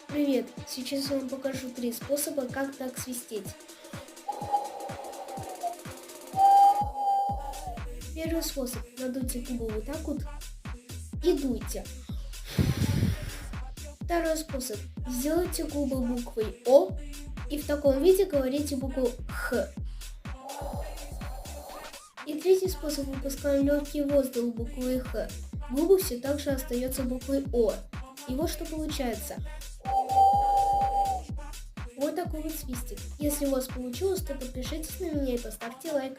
Привет! Сейчас я вам покажу 3 способа, как так свистеть. Первый способ. Надуйте губы вот так вот и дуйте. Второй способ. Сделайте губы буквой О и в таком виде говорите букву Х. И третий способ. Выпускаем легкий воздух буквой Х. Губы все так же остаются буквой О. И вот что получается. Вот такой вот свистик. Если у вас получилось, то подпишитесь на меня и поставьте лайк.